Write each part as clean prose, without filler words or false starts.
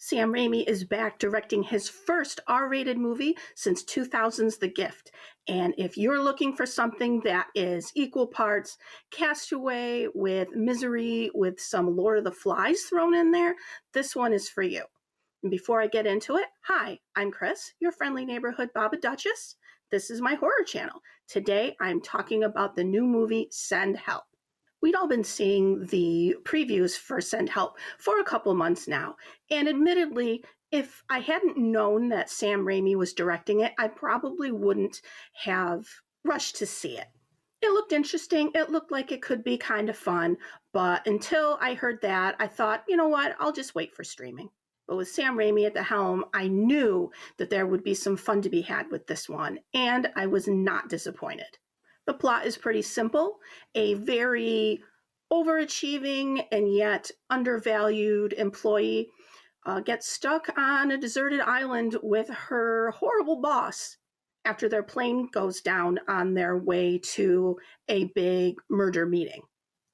Sam Raimi is back directing his first R-rated movie since 2000's The Gift. And if you're looking for something that is equal parts Castaway with Misery with some Lord of the Flies thrown in there, this one is for you. And before I get into it, hi, I'm Chris, your friendly neighborhood Baba Duchess. This is my horror channel. Today I'm talking about the new movie Send Help. We'd all been seeing the previews for Send Help for a couple months now, and admittedly, if I hadn't known that Sam Raimi was directing it, I probably wouldn't have rushed to see it. It looked interesting, it looked like it could be kind of fun, but until I heard that, I thought, you know what, I'll just wait for streaming. But with Sam Raimi at the helm, I knew that there would be some fun to be had with this one, and I was not disappointed. The plot is pretty simple. A very overachieving and yet undervalued employee gets stuck on a deserted island with her horrible boss after their plane goes down on their way to a big murder meeting.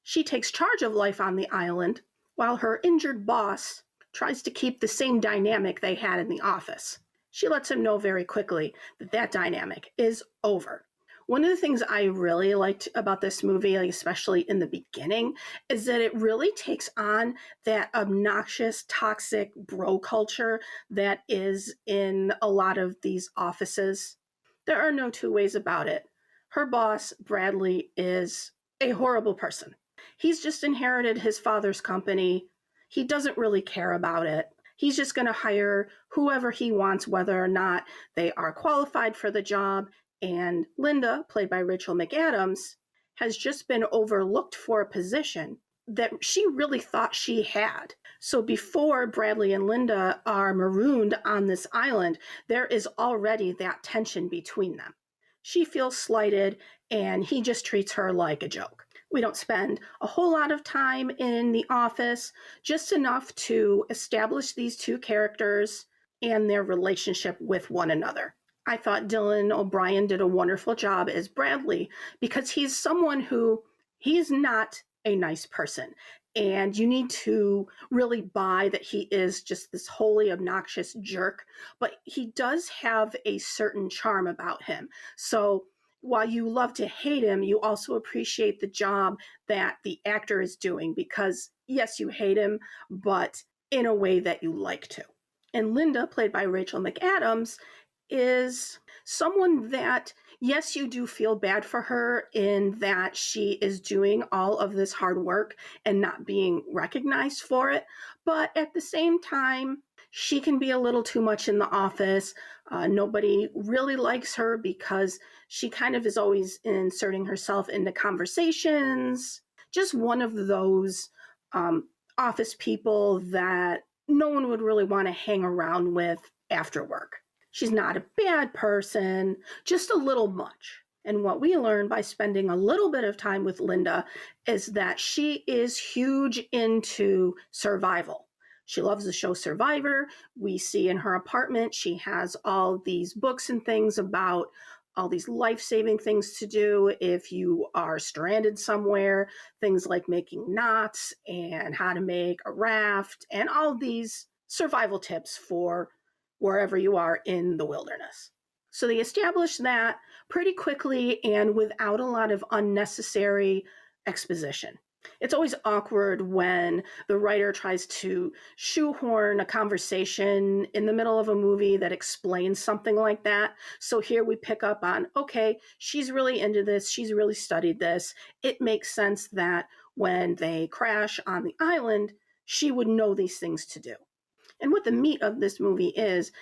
She takes charge of life on the island while her injured boss tries to keep the same dynamic they had in the office. She lets him know very quickly that that dynamic is over. One of the things I really liked about this movie, especially in the beginning, is that it really takes on that obnoxious, toxic bro culture that is in a lot of these offices. There are no two ways about it. Her boss, Bradley, is a horrible person. He's just inherited his father's company. He doesn't really care about it. He's just going to hire whoever he wants, whether or not they are qualified for the job. And Linda, played by Rachel McAdams, has just been overlooked for a position that she really thought she had. So before Bradley and Linda are marooned on this island, there is already that tension between them. She feels slighted, and he just treats her like a joke. We don't spend a whole lot of time in the office, just enough to establish these two characters and their relationship with one another. I thought Dylan O'Brien did a wonderful job as Bradley because he's someone who, he's not a nice person. And you need to really buy that he is just this wholly obnoxious jerk. But he does have a certain charm about him. So while you love to hate him, you also appreciate the job that the actor is doing because, yes, you hate him, but in a way that you like to. And Linda, played by Rachel McAdams, is someone that, yes, you do feel bad for her in that she is doing all of this hard work and not being recognized for it. But at the same time, she can be a little too much in the office. Nobody really likes her because she kind of is always inserting herself into conversations. Just one of those office people that no one would really want to hang around with after work. She's not a bad person, just a little much. And what we learn by spending a little bit of time with Linda is that she is huge into survival. She loves the show Survivor. We see in her apartment, she has all these books and things about all these life-saving things to do if you are stranded somewhere, things like making knots and how to make a raft and all these survival tips for wherever you are in the wilderness. So they establish that pretty quickly and without a lot of unnecessary exposition. It's always awkward when the writer tries to shoehorn a conversation in the middle of a movie that explains something like that. So here we pick up on, okay, she's really into this. She's really studied this. It makes sense that when they crash on the island, she would know these things to do. And what the meat of this movie is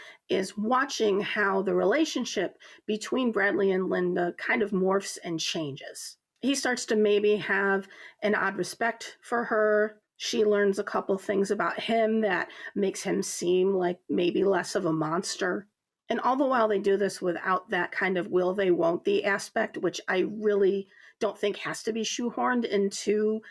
watching how the relationship between Bradley and Linda kind of morphs and changes. He starts to maybe have an odd respect for her. She learns a couple things about him that makes him seem like maybe less of a monster. And all the while they do this without that kind of will they, won't they aspect, which I really don't think has to be shoehorned into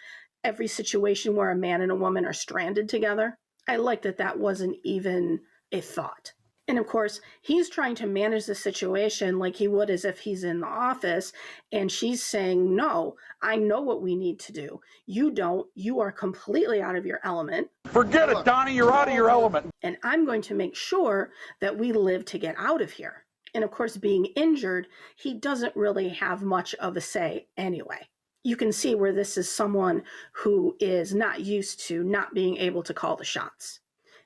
every situation where a man and a woman are stranded together. I like that that wasn't even a thought. And of course, he's trying to manage the situation like he would as if he's in the office. And she's saying, no, I know what we need to do. You don't. You are completely out of your element. Forget it, Donnie. You're out of your element. And I'm going to make sure that we live to get out of here. And of course, being injured, he doesn't really have much of a say anyway. You can see where this is someone who is not used to not being able to call the shots.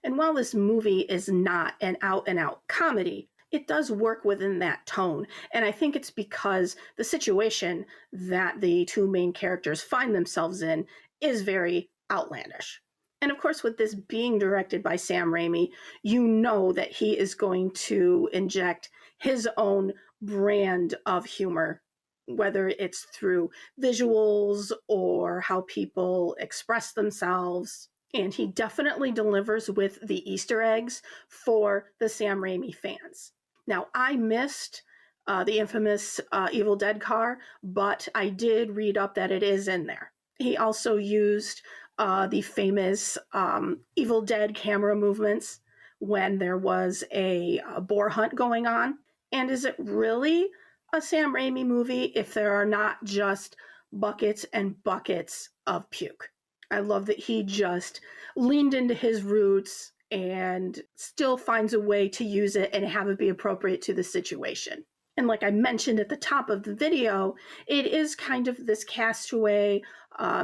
And while this movie is not an out-and-out comedy, it does work within that tone. And I think it's because the situation that the two main characters find themselves in is very outlandish. And of course, with this being directed by Sam Raimi, you know that he is going to inject his own brand of humor, whether it's through visuals or how people express themselves. And he definitely delivers with the Easter eggs for the Sam Raimi fans. Now, I missed the infamous Evil Dead car, but I did read up that it is in there. He also used the famous Evil Dead camera movements when there was a boar hunt going on. And is it really a Sam Raimi movie if there are not just buckets and buckets of puke? I love that he just leaned into his roots and still finds a way to use it and have it be appropriate to the situation. And like I mentioned at the top of the video, it is kind of this Castaway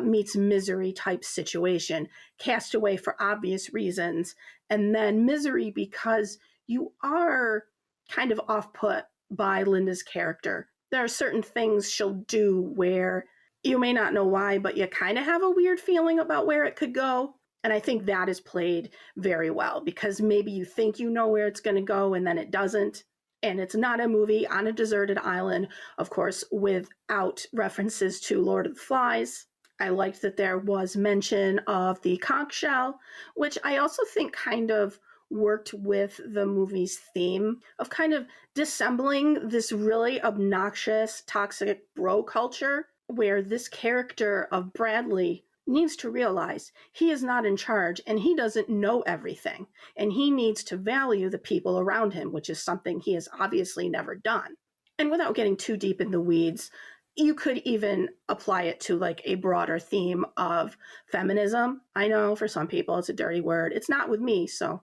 meets Misery type situation. Castaway for obvious reasons, and then Misery because you are kind of off-put by Linda's character. There are certain things she'll do where you may not know why, but you kind of have a weird feeling about where it could go. And I think that is played very well because maybe you think you know where it's going to go and then it doesn't. And it's not a movie on a deserted island, of course, without references to Lord of the Flies. I liked that there was mention of the conch shell, which I also think kind of worked with the movie's theme of kind of dissembling this really obnoxious, toxic bro culture where this character of Bradley needs to realize he is not in charge and he doesn't know everything. And he needs to value the people around him, which is something he has obviously never done. And without getting too deep in the weeds, you could even apply it to like a broader theme of feminism. I know for some people it's a dirty word. It's not with me, so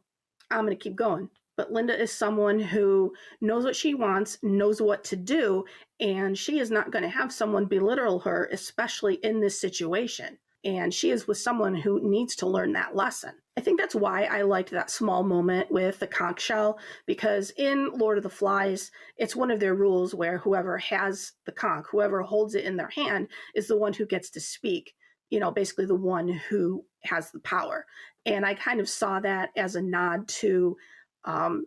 I'm going to keep going. But Linda is someone who knows what she wants, knows what to do, and she is not going to have someone belittle her, especially in this situation. And she is with someone who needs to learn that lesson. I think that's why I liked that small moment with the conch shell, because in Lord of the Flies, it's one of their rules where whoever has the conch, whoever holds it in their hand, is the one who gets to speak, you know, basically the one who has the power. And I kind of saw that as a nod to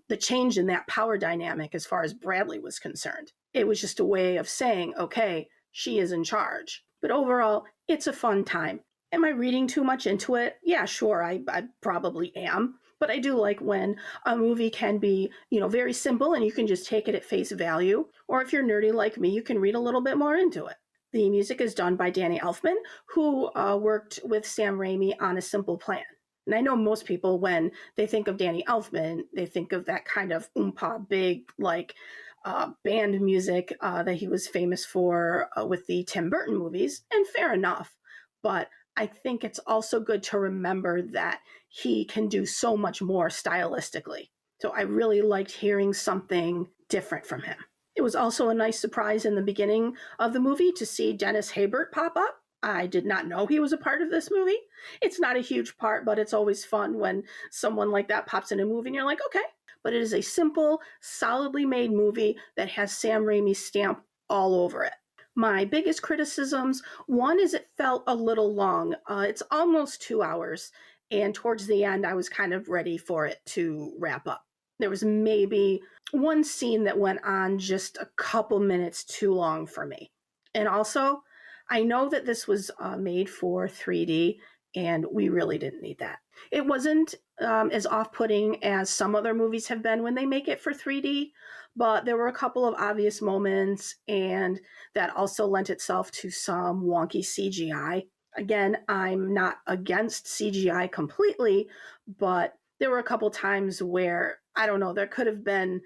the change in that power dynamic as far as Bradley was concerned. It was just a way of saying, okay, she is in charge. But overall, it's a fun time. Am I reading too much into it? Yeah, sure, I probably am. But I do like when a movie can be, you know, very simple and you can just take it at face value. Or if you're nerdy like me, you can read a little bit more into it. The music is done by Danny Elfman, who worked with Sam Raimi on A Simple Plan. And I know most people, when they think of Danny Elfman, they think of that kind of oompa big, like, band music that he was famous for with the Tim Burton movies, and fair enough. But I think it's also good to remember that he can do so much more stylistically. So I really liked hearing something different from him. It was also a nice surprise in the beginning of the movie to see Dennis Haysbert pop up. I did not know he was a part of this movie. It's not a huge part, but it's always fun when someone like that pops in a movie and you're like, okay. But it is a simple, solidly made movie that has Sam Raimi's stamp all over it. My biggest criticisms, one is it felt a little long. It's almost 2 hours, and towards the end, I was kind of ready for it to wrap up. There was maybe one scene that went on just a couple minutes too long for me. And also, I know that this was made for 3D, and we really didn't need that. It wasn't as off-putting as some other movies have been when they make it for 3D, but there were a couple of obvious moments, and that also lent itself to some wonky CGI. Again, I'm not against CGI completely, but there were a couple times where I don't know, there could have been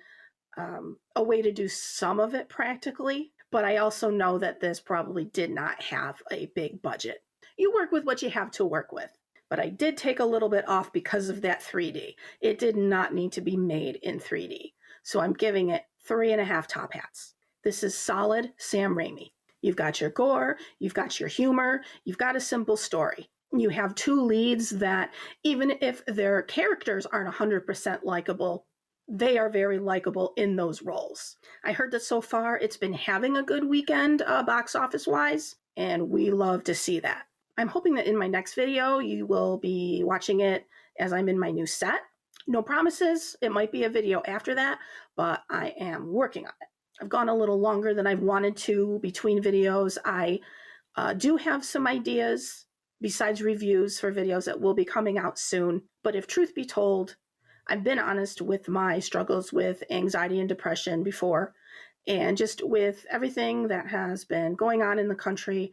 a way to do some of it practically, but I also know that this probably did not have a big budget. You work with what you have to work with. But I did take a little bit off because of that 3D. It did not need to be made in 3D. So I'm giving it 3.5 top hats. This is solid Sam Raimi. You've got your gore, you've got your humor, you've got a simple story. You have two leads that, even if their characters aren't 100% likable, they are very likable in those roles. I heard that so far it's been having a good weekend box office wise, and we love to see that. I'm hoping that in my next video, you will be watching it as I'm in my new set. No promises. It might be a video after that, but I am working on it. I've gone a little longer than I've wanted to between videos. I do have some ideas besides reviews for videos that will be coming out soon. But if truth be told, I've been honest with my struggles with anxiety and depression before. And just with everything that has been going on in the country,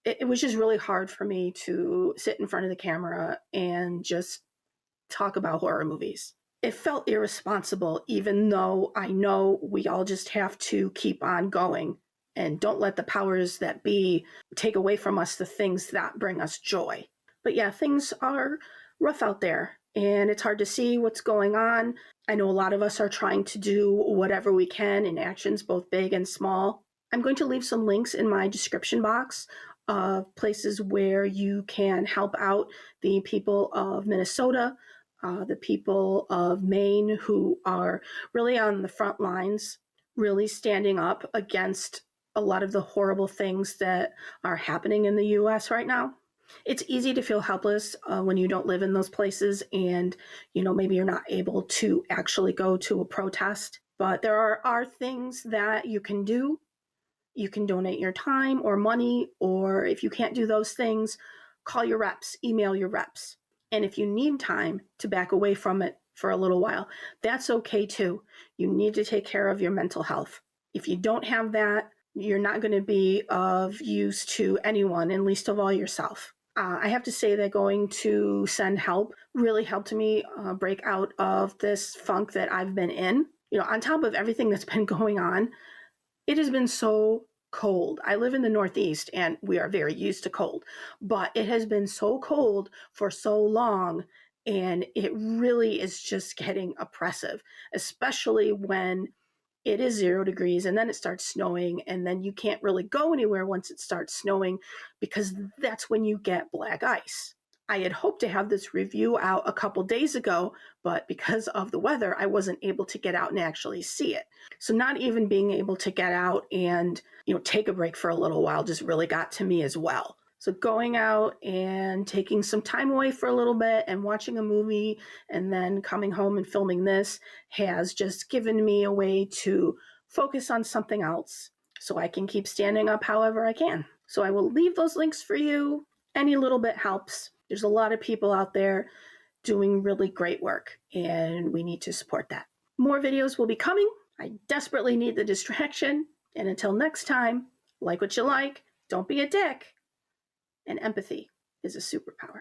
it was just really hard for me to sit in front of the camera and just talk about horror movies. It felt irresponsible, even though I know we all just have to keep on going and don't let the powers that be take away from us the things that bring us joy. But yeah, things are rough out there, and it's hard to see what's going on. I know a lot of us are trying to do whatever we can in actions, both big and small. I'm going to leave some links in my description box of places where you can help out the people of Minnesota, the people of Maine who are really on the front lines, really standing up against a lot of the horrible things that are happening in the US right now. It's easy to feel helpless when you don't live in those places and, maybe you're not able to actually go to a protest. But there are things that you can do. You can donate your time or money, or if you can't do those things, call your reps, email your reps. And if you need time to back away from it for a little while, that's okay too. You need to take care of your mental health. If you don't have that, you're not going to be of use to anyone, and least of all yourself. I have to say that going to send help really helped me break out of this funk that I've been in. On top of everything that's been going on, it has been so cold. I live in the Northeast and we are very used to cold, but it has been so cold for so long, and it really is just getting oppressive, especially when it is 0 degrees and then it starts snowing, and then you can't really go anywhere once it starts snowing because that's when you get black ice. I had hoped to have this review out a couple days ago, but because of the weather, I wasn't able to get out and actually see it. So not even being able to get out and, take a break for a little while just really got to me as well. So going out and taking some time away for a little bit and watching a movie and then coming home and filming this has just given me a way to focus on something else so I can keep standing up however I can. So I will leave those links for you. Any little bit helps. There's a lot of people out there doing really great work, and we need to support that. More videos will be coming. I desperately need the distraction. And until next time, like what you like, don't be a dick, and empathy is a superpower.